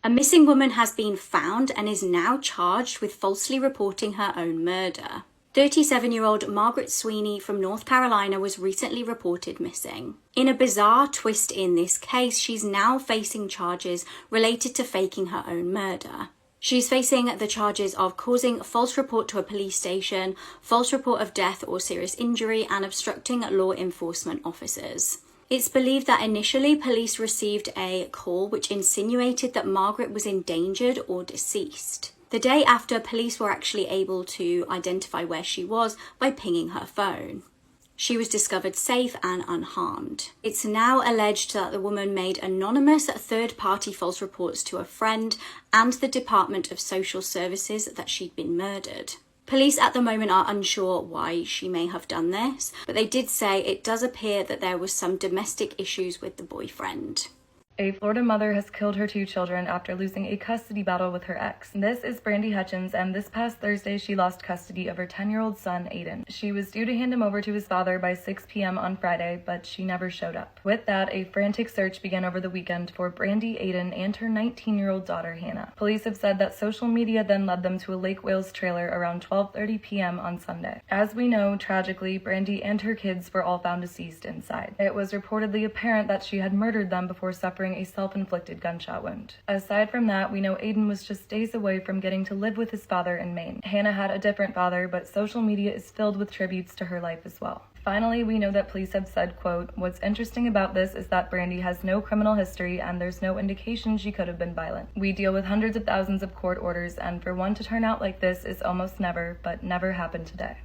A missing woman has been found and is now charged with falsely reporting her own murder. 37-year-old Margaret Sweeney from North Carolina was recently reported missing. In a bizarre twist in this case, she's now facing charges related to faking her own murder. She's facing the charges of causing a false report to a police station, false report of death or serious injury, and obstructing law enforcement officers. It's believed that initially police received a call which insinuated that Margaret was endangered or deceased. The day after, police were actually able to identify where she was by pinging her phone. She was discovered safe and unharmed. It's now alleged that the woman made anonymous third-party false reports to a friend and the Department of Social Services that she'd been murdered. Police at the moment are unsure why she may have done this, but they did say it does appear that there was some domestic issues with the boyfriend. A Florida mother has killed her 2 children after losing a custody battle with her ex. This is Brandy Hutchins, and this past Thursday she lost custody of her 10-year-old son, Aiden. She was due to hand him over to his father by 6 p.m. on Friday, but she never showed up. With that, a frantic search began over the weekend for Brandy, Aiden, and her 19-year-old daughter, Hannah. Police have said that social media then led them to a Lake Wales trailer around 12:30 p.m. on Sunday. As we know, tragically, Brandy and her kids were all found deceased inside. It was reportedly apparent that she had murdered them before suffering a self-inflicted gunshot wound. Aside from that, we know Aiden was just days away from getting to live with his father in Maine. Hannah had a different father, but social media is filled with tributes to her life as well. Finally, we know that police have said, quote, "What's interesting about this is that Brandy has no criminal history and there's no indication she could have been violent. We deal with hundreds of thousands of court orders, and for one to turn out like this is almost never, but never happened today."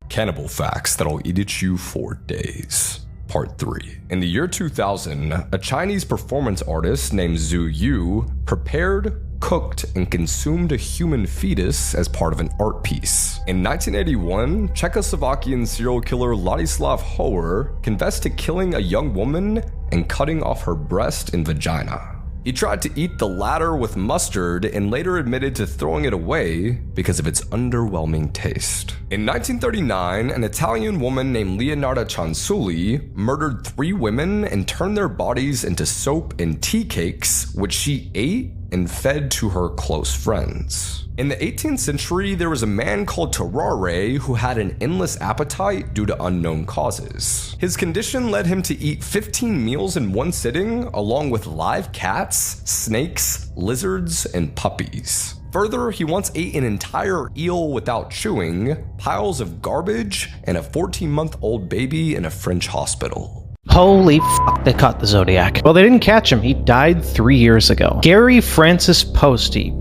Cannibal facts that'll eat at you for days. Part 3. In the year 2000, a Chinese performance artist named Zhu Yu prepared, cooked, and consumed a human fetus as part of an art piece. In 1981, Czechoslovakian serial killer Ladislav Hoer confessed to killing a young woman and cutting off her breast and vagina. He tried to eat the latter with mustard and later admitted to throwing it away because of its underwhelming taste. In 1939, an Italian woman named Leonarda Ciansuli murdered 3 women and turned their bodies into soap and tea cakes, which she ate and fed to her close friends. In the 18th century, there was a man called Terrare who had an endless appetite due to unknown causes. His condition led him to eat 15 meals in one sitting, along with live cats, snakes, lizards, and puppies. Further, he once ate an entire eel without chewing, piles of garbage, and a 14-month-old baby in a French hospital. Holy f***, they caught the Zodiac. Well, they didn't catch him. He died 3 years ago. Gary Francis Poste,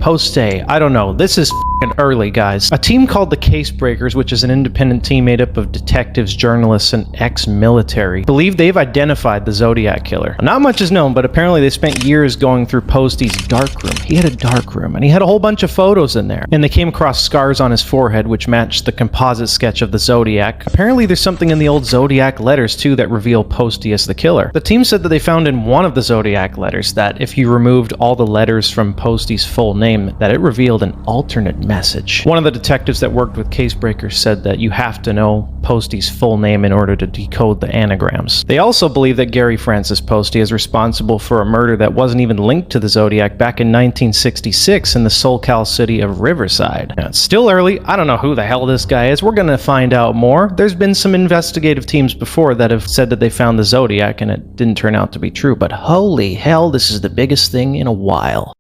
I don't know. This is f***ing early, guys. A team called the Case Breakers, which is an independent team made up of detectives, journalists, and ex-military, believe they've identified the Zodiac killer. Not much is known, but apparently they spent years going through Poste's darkroom. He had a darkroom, and he had a whole bunch of photos in there. And they came across scars on his forehead, which matched the composite sketch of the Zodiac. Apparently there's something in the old Zodiac letters, too, that reveal Poste as the killer. The team said that they found in one of the Zodiac letters that if you removed all the letters from Poste's full name, that it revealed an alternate message. One of the detectives that worked with Casebreakers said that you have to know Poste's full name in order to decode the anagrams. They also believe that Gary Francis Poste is responsible for a murder that wasn't even linked to the Zodiac back in 1966 in the SoCal city of Riverside. Now, it's still early. I don't know who the hell this guy is. We're gonna find out more. There's been some investigative teams before that have said that they found the Zodiac and it didn't turn out to be true, but holy hell, this is the biggest thing in a while.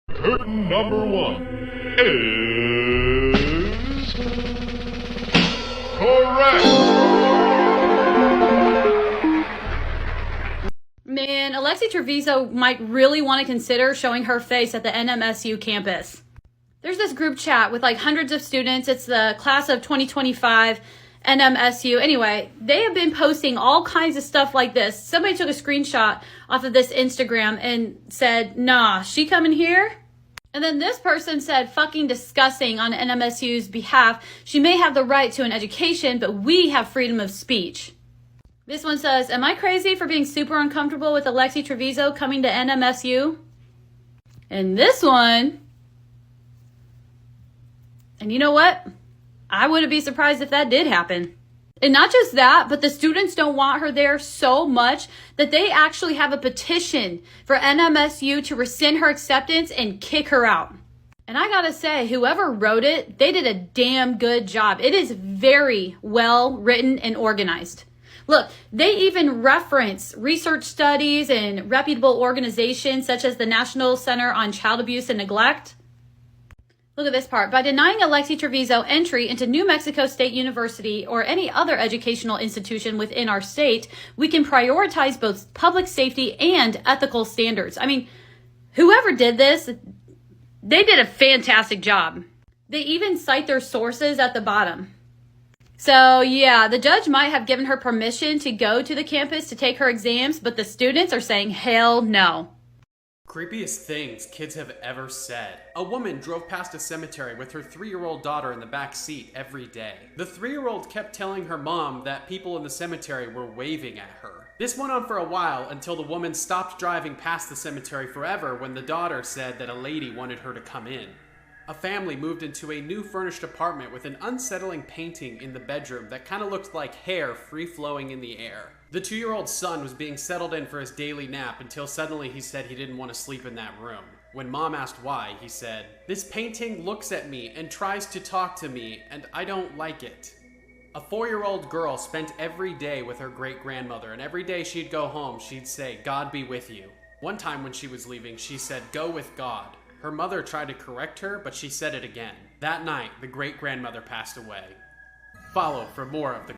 Curtain number 1 is correct. Man, Alexi Treviso might really want to consider showing her face at the NMSU campus. There's this group chat with like hundreds of students. It's the class of 2025 NMSU. Anyway, they have been posting all kinds of stuff like this. Somebody took a screenshot off of this Instagram and said, "Nah, she coming here?" And then this person said, "Fucking disgusting," on NMSU's behalf. "She may have the right to an education, but we have freedom of speech." This one says, "Am I crazy for being super uncomfortable with Alexi Treviso coming to NMSU?" And this one, and you know what? I wouldn't be surprised if that did happen. And not just that, but the students don't want her there so much that they actually have a petition for NMSU to rescind her acceptance and kick her out. And I gotta say, whoever wrote it, they did a damn good job. It is very well written and organized. Look, they even reference research studies and reputable organizations such as the National Center on Child Abuse and Neglect. Look at this part. By denying Alexi Trevizo entry into New Mexico State University or any other educational institution within our state, we can prioritize both public safety and ethical standards. I mean, whoever did this, they did a fantastic job. They even cite their sources at the bottom. So yeah, the judge might have given her permission to go to the campus to take her exams, but the students are saying hell no. Creepiest things kids have ever said. A woman drove past a cemetery with her 3-year-old daughter in the back seat every day. The 3-year-old kept telling her mom that people in the cemetery were waving at her. This went on for a while until the woman stopped driving past the cemetery forever when the daughter said that a lady wanted her to come in. A family moved into a new furnished apartment with an unsettling painting in the bedroom that kind of looked like hair free-flowing in the air. The 2-year-old son was being settled in for his daily nap until suddenly he said he didn't want to sleep in that room. When mom asked why, he said, "This painting looks at me and tries to talk to me, and I don't like it." A 4-year-old girl spent every day with her great-grandmother, and every day she'd go home, she'd say, "God be with you." One time when she was leaving, she said, "Go with God." Her mother tried to correct her, but she said it again. That night, the great-grandmother passed away. Follow for more of the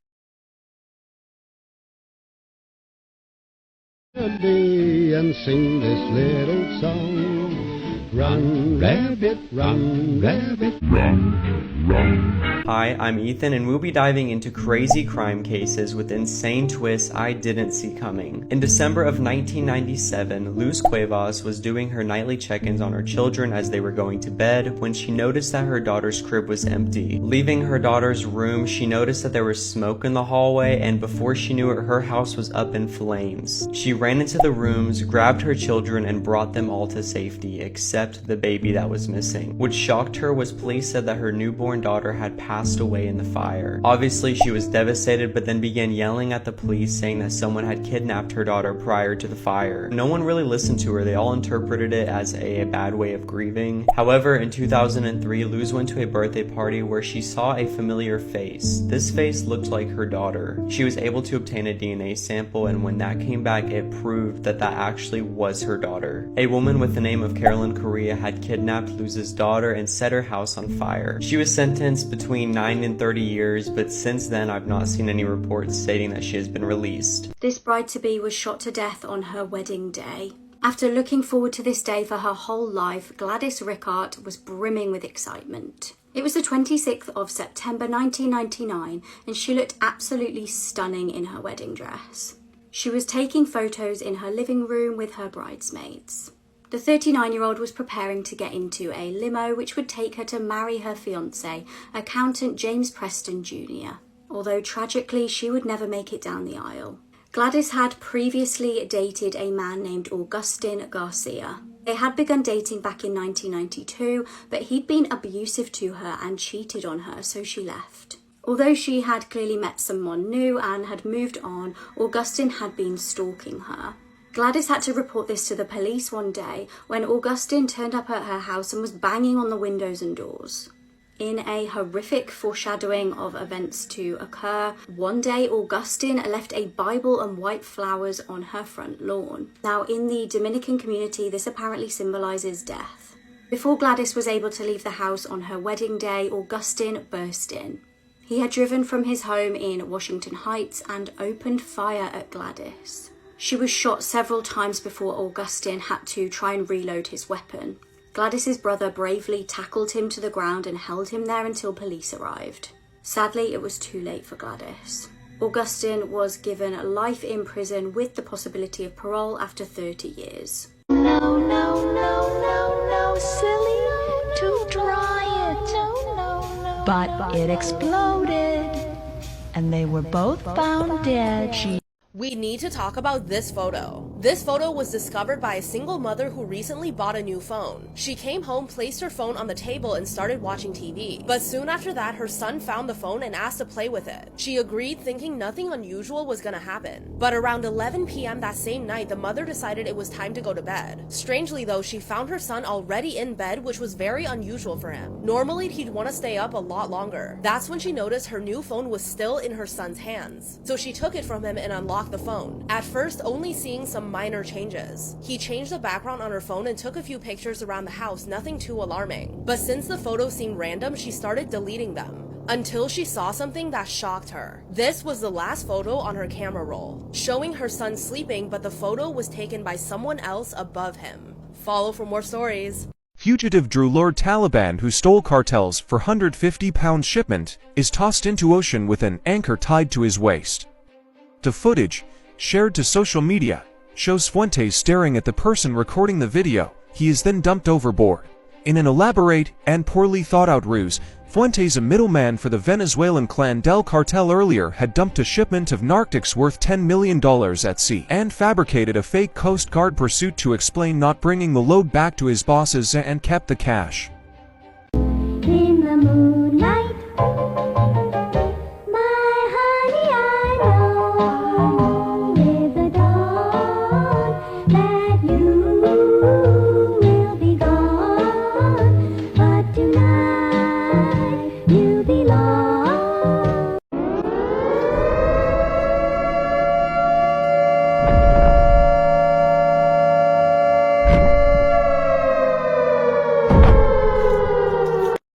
and sing this little song. Run, rabbit, run, rabbit, run, run. Hi, I'm Ethan, and we'll be diving into crazy crime cases with insane twists I didn't see coming. In December of 1997, Luz Cuevas was doing her nightly check-ins on her children as they were going to bed when she noticed that her daughter's crib was empty. Leaving her daughter's room, she noticed that there was smoke in the hallway, and before she knew it, her house was up in flames. She ran into the rooms, grabbed her children, and brought them all to safety, except the baby that was missing. What shocked her was police said that her newborn daughter had passed away in the fire. Obviously, she was devastated, but then began yelling at the police saying that someone had kidnapped her daughter prior to the fire. No one really listened to her. They all interpreted it as a bad way of grieving. However, in 2003, Luz went to a birthday party where she saw a familiar face. This face looked like her daughter. She was able to obtain a DNA sample, and when that came back, it proved that that actually was her daughter. A woman with the name of Carolyn Correa had kidnapped Luz's daughter and set her house on fire. She was sentenced between 9 and 30 years, but since then I've not seen any reports stating that she has been released. This bride-to-be was shot to death on her wedding day. After looking forward to this day for her whole life, Gladys Rickard was brimming with excitement. It was the 26th of September 1999, and she looked absolutely stunning in her wedding dress. She was taking photos in her living room with her bridesmaids. The 39-year-old was preparing to get into a limo which would take her to marry her fiancé, accountant James Preston Jr., although tragically she would never make it down the aisle. Gladys had previously dated a man named Augustin Garcia. They had begun dating back in 1992, but he'd been abusive to her and cheated on her, so she left. Although she had clearly met someone new and had moved on, Augustin had been stalking her. Gladys had to report this to the police one day when Augustin turned up at her house and was banging on the windows and doors. In a horrific foreshadowing of events to occur, one day Augustin left a Bible and white flowers on her front lawn. Now, in the Dominican community, this apparently symbolizes death. Before Gladys was able to leave the house on her wedding day, Augustin burst in. He had driven from his home in Washington Heights and opened fire at Gladys. She was shot several times before Augustin had to try and reload his weapon. Gladys's brother bravely tackled him to the ground and held him there until police arrived. Sadly, it was too late for Gladys. Augustin was given life in prison with the possibility of parole after 30 years. No, no, no, no, no, silly, to dry it. But it exploded, and they were both found dead. We need to talk about this photo. This photo was discovered by a single mother who recently bought a new phone. She came home, placed her phone on the table, and started watching TV. But soon after that, her son found the phone and asked to play with it. She agreed, thinking nothing unusual was gonna happen. But around 11 p.m. that same night, the mother decided it was time to go to bed. Strangely though, she found her son already in bed, which was very unusual for him. Normally, he'd want to stay up a lot longer. That's when she noticed her new phone was still in her son's hands. So she took it from him and unlocked the phone. At first, only seeing some minor changes. He changed the background on her phone and took a few pictures around the house, nothing too alarming. But since the photos seemed random, she started deleting them. Until she saw something that shocked her. This was the last photo on her camera roll, showing her son sleeping, but the photo was taken by someone else above him. Follow for more stories. Fugitive Drew Lord Taliban who stole cartels for £150 shipment is tossed into ocean with an anchor tied to his waist. The footage, shared to social media, shows Fuentes staring at the person recording the video. He is then dumped overboard. In an elaborate and poorly thought-out ruse, Fuentes, a middleman for the Venezuelan clan del Cartel, earlier had dumped a shipment of narcotics worth $10 million at sea and fabricated a fake Coast Guard pursuit to explain not bringing the load back to his bosses and kept the cash. In the moonlight, my honey, I know with the dawn that you will be gone, but tonight you belong.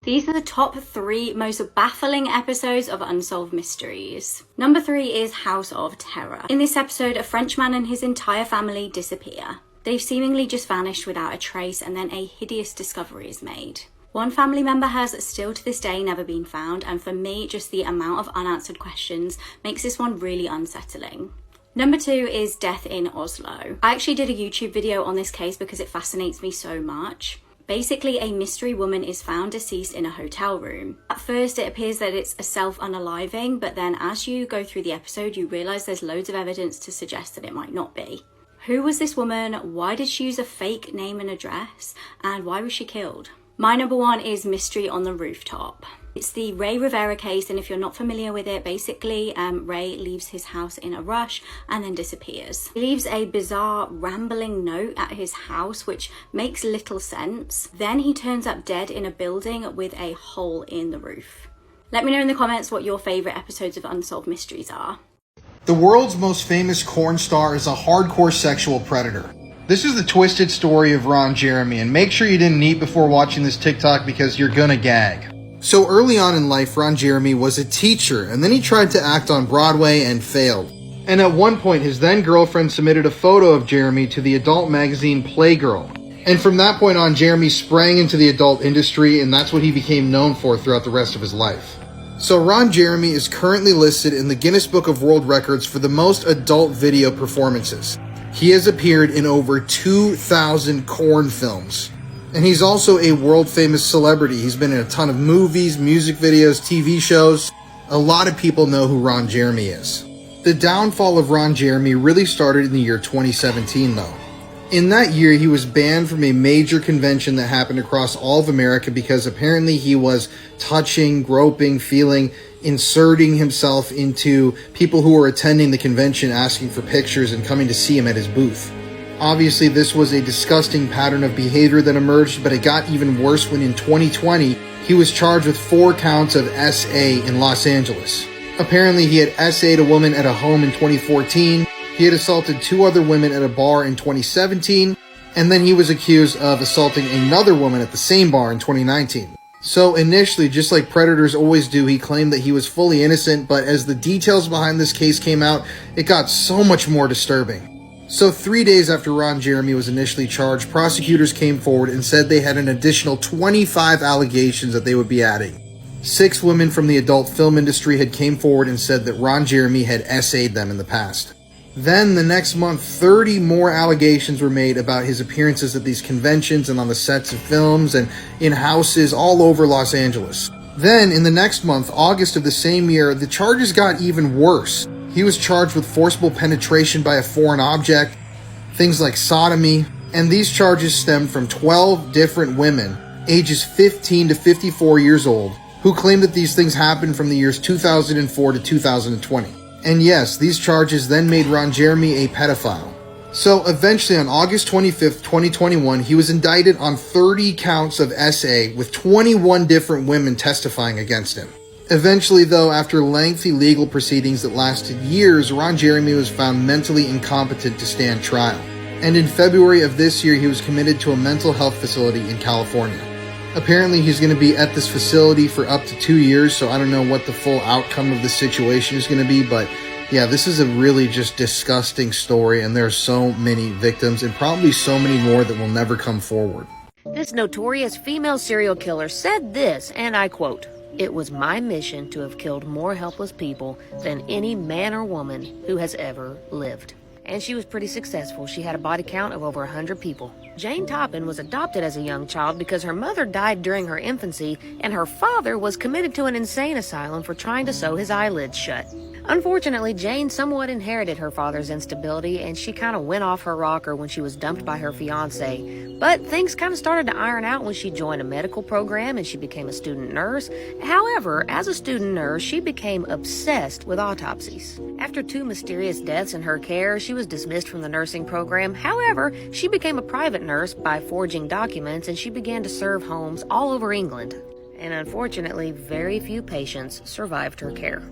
These are the top 3 most baffling episodes of Unsolved Mysteries. Number 3 is House of Terror. In this episode, a Frenchman and his entire family disappear. They've seemingly just vanished without a trace, and then a hideous discovery is made. One family member has still to this day never been found, and for me, just the amount of unanswered questions makes this one really unsettling. Number 2 is Death in Oslo. I actually did a YouTube video on this case because it fascinates me so much. Basically, a mystery woman is found deceased in a hotel room. At first, it appears that it's a self-unaliving, but then as you go through the episode, you realise there's loads of evidence to suggest that it might not be. Who was this woman? Why did she use a fake name and address? And why was she killed? My number 1 is Mystery on the Rooftop. It's the Ray Rivera case, and if you're not familiar with it, basically Ray leaves his house in a rush and then disappears. He leaves a bizarre rambling note at his house which makes little sense. Then he turns up dead in a building with a hole in the roof. Let me know in the comments what your favourite episodes of Unsolved Mysteries are. The world's most famous corn star is a hardcore sexual predator. This is the twisted story of Ron Jeremy, and make sure you didn't eat before watching this TikTok because you're gonna gag. So early on in life, Ron Jeremy was a teacher, and then he tried to act on Broadway and failed. And at one point, his then girlfriend submitted a photo of Jeremy to the adult magazine Playgirl. And from that point on, Jeremy sprang into the adult industry, and that's what he became known for throughout the rest of his life. So Ron Jeremy is currently listed in the Guinness Book of World Records for the most adult video performances. He has appeared in over 2,000 corn films. And he's also a world-famous celebrity. He's been in a ton of movies, music videos, TV shows. A lot of people know who Ron Jeremy is. The downfall of Ron Jeremy really started in the year 2017, though. In that year, he was banned from a major convention that happened across all of America because apparently he was touching, groping, feeling, inserting himself into people who were attending the convention, asking for pictures and coming to see him at his booth. Obviously, this was a disgusting pattern of behavior that emerged, but it got even worse when in 2020, he was charged with 4 counts of SA in Los Angeles. Apparently, he had SA'd a woman at a home in 2014, he had assaulted 2 other women at a bar in 2017, and then he was accused of assaulting another woman at the same bar in 2019. So initially, just like predators always do, he claimed that he was fully innocent, but as the details behind this case came out, it got so much more disturbing. So 3 days after Ron Jeremy was initially charged, prosecutors came forward and said they had an additional 25 allegations that they would be adding. 6 women from the adult film industry had came forward and said that Ron Jeremy had SA'd them in the past. Then the next month, 30 more allegations were made about his appearances at these conventions and on the sets of films and in houses all over Los Angeles. Then in the next month, August of the same year, the charges got even worse. He was charged with forcible penetration by a foreign object, things like sodomy, and these charges stemmed from 12 different women, ages 15 to 54 years old, who claimed that these things happened from the years 2004 to 2020. And yes, these charges then made Ron Jeremy a pedophile. So eventually on August 25th, 2021, he was indicted on 30 counts of SA with 21 different women testifying against him. Eventually though, after lengthy legal proceedings that lasted years, Ron Jeremy was found mentally incompetent to stand trial. And in February of this year, he was committed to a mental health facility in California. Apparently he's going to be at this facility for up to 2 years, so I don't know what the full outcome of the situation is going to be, but yeah, this is a really just disgusting story, and there are so many victims and probably so many more that will never come forward. This notorious female serial killer said this, and I quote, "It was my mission to have killed more helpless people than any man or woman who has ever lived." And she was pretty successful. She had a body count of over 100 people. Jane Toppen was adopted as a young child because her mother died during her infancy, and her father was committed to an insane asylum for trying to sew his eyelids shut. Unfortunately, Jane somewhat inherited her father's instability, and she kind of went off her rocker when she was dumped by her fiance. But things kind of started to iron out when she joined a medical program and she became a student nurse. However, as a student nurse, she became obsessed with autopsies. After 2 mysterious deaths in her care, she was dismissed from the nursing program. However, she became a private nurse by forging documents, and she began to serve homes all over England. And unfortunately, very few patients survived her care.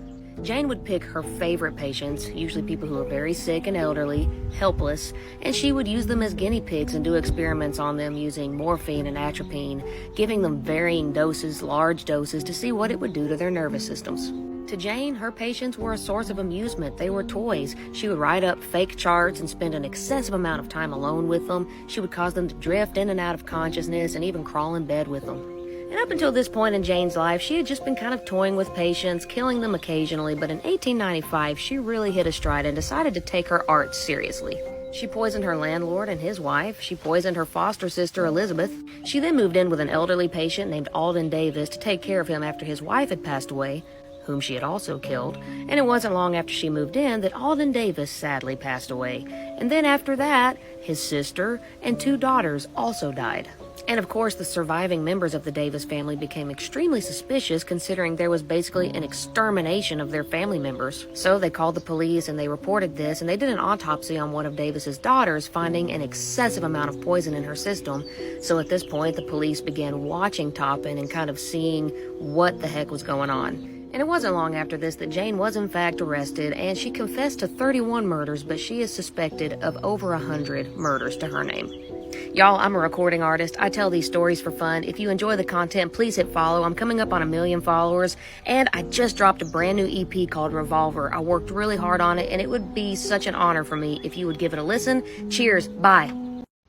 Jane would pick her favorite patients, usually people who were very sick and elderly, helpless, and she would use them as guinea pigs and do experiments on them using morphine and atropine, giving them varying doses, large doses, to see what it would do to their nervous systems. To Jane, her patients were a source of amusement. They were toys. She would write up fake charts and spend an excessive amount of time alone with them. She would cause them to drift in and out of consciousness and even crawl in bed with them. And up until this point in Jane's life, she had just been kind of toying with patients, killing them occasionally, but in 1895, she really hit a stride and decided to take her art seriously. She poisoned her landlord and his wife. She poisoned her foster sister, Elizabeth. She then moved in with an elderly patient named Alden Davis to take care of him after his wife had passed away, whom she had also killed. And it wasn't long after she moved in that Alden Davis sadly passed away. And then after that, his sister and 2 daughters also died. And of course, the surviving members of the Davis family became extremely suspicious, considering there was basically an extermination of their family members. So they called the police and they reported this, and they did an autopsy on one of Davis's daughters, finding an excessive amount of poison in her system. So at this point, the police began watching Toppen and kind of seeing what the heck was going on. And it wasn't long after this that Jane was in fact arrested, and she confessed to 31 murders, but she is suspected of over 100 murders to her name. Y'all, I'm a recording artist. I tell these stories for fun. If you enjoy the content, please hit follow. I'm coming up on 1 million followers, and I just dropped a brand new EP called Revolver. I worked really hard on it, and it would be such an honor for me if you would give it a listen. Cheers. Bye.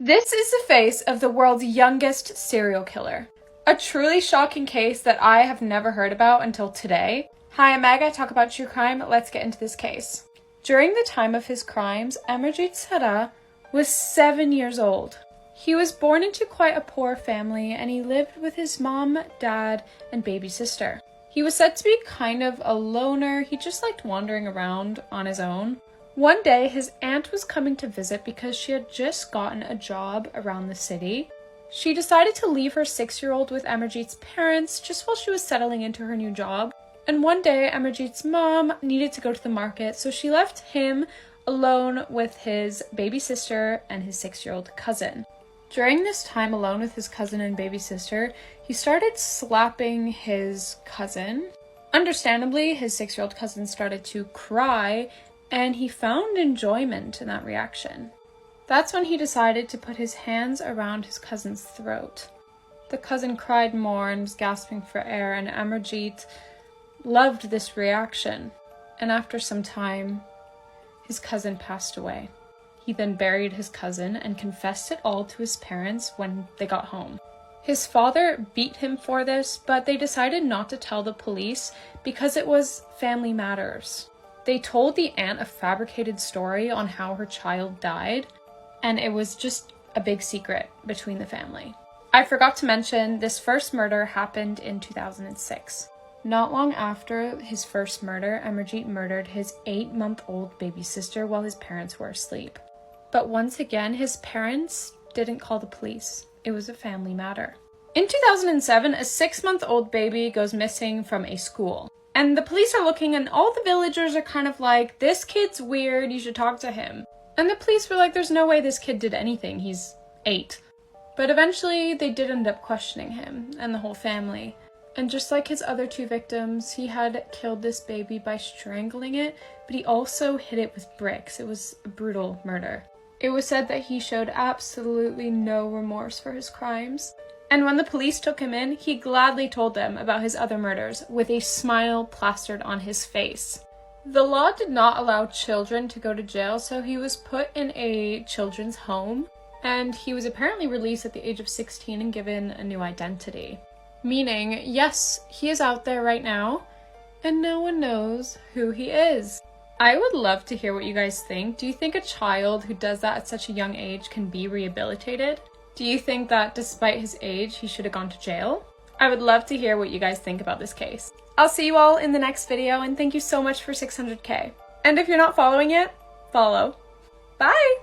This is the face of the world's youngest serial killer. A truly shocking case that I have never heard about until today. Hi, I'm Meg. I talk about true crime. Let's get into this case. During the time of his crimes, Amarjit Sara was 7 years old. He was born into quite a poor family, and he lived with his mom, dad, and baby sister. He was said to be kind of a loner. He just liked wandering around on his own. One day, his aunt was coming to visit because she had just gotten a job around the city. She decided to leave her 6-year-old with Amarjit's parents just while she was settling into her new job. And one day, Amarjit's mom needed to go to the market, so she left him alone with his baby sister and his 6-year-old cousin. During this time alone with his cousin and baby sister, he started slapping his cousin. Understandably, his 6-year-old cousin started to cry, and he found enjoyment in that reaction. That's when he decided to put his hands around his cousin's throat. The cousin cried more and was gasping for air, and Amarjit loved this reaction. And after some time, his cousin passed away. He then buried his cousin and confessed it all to his parents when they got home. His father beat him for this, but they decided not to tell the police because it was family matters. They told the aunt a fabricated story on how her child died, and it was just a big secret between the family. I forgot to mention, this first murder happened in 2006. Not long after his first murder, Amarjit murdered his 8-month-old baby sister while his parents were asleep. But once again, his parents didn't call the police. It was a family matter. In 2007, a 6-month-old baby goes missing from a school. And the police are looking, and all the villagers are kind of like, this kid's weird, you should talk to him. And the police were like, there's no way this kid did anything, he's 8. But eventually, they did end up questioning him and the whole family. And just like his other 2 victims, he had killed this baby by strangling it, but he also hit it with bricks. It was a brutal murder. It was said that he showed absolutely no remorse for his crimes. And when the police took him in, he gladly told them about his other murders with a smile plastered on his face. The law did not allow children to go to jail, so he was put in a children's home, and he was apparently released at the age of 16 and given a new identity. Meaning, yes, he is out there right now, and no one knows who he is. I would love to hear what you guys think. Do you think a child who does that at such a young age can be rehabilitated? Do you think that despite his age, he should have gone to jail? I would love to hear what you guys think about this case. I'll see you all in the next video, and thank you so much for 600K. And if you're not following yet, follow. Bye!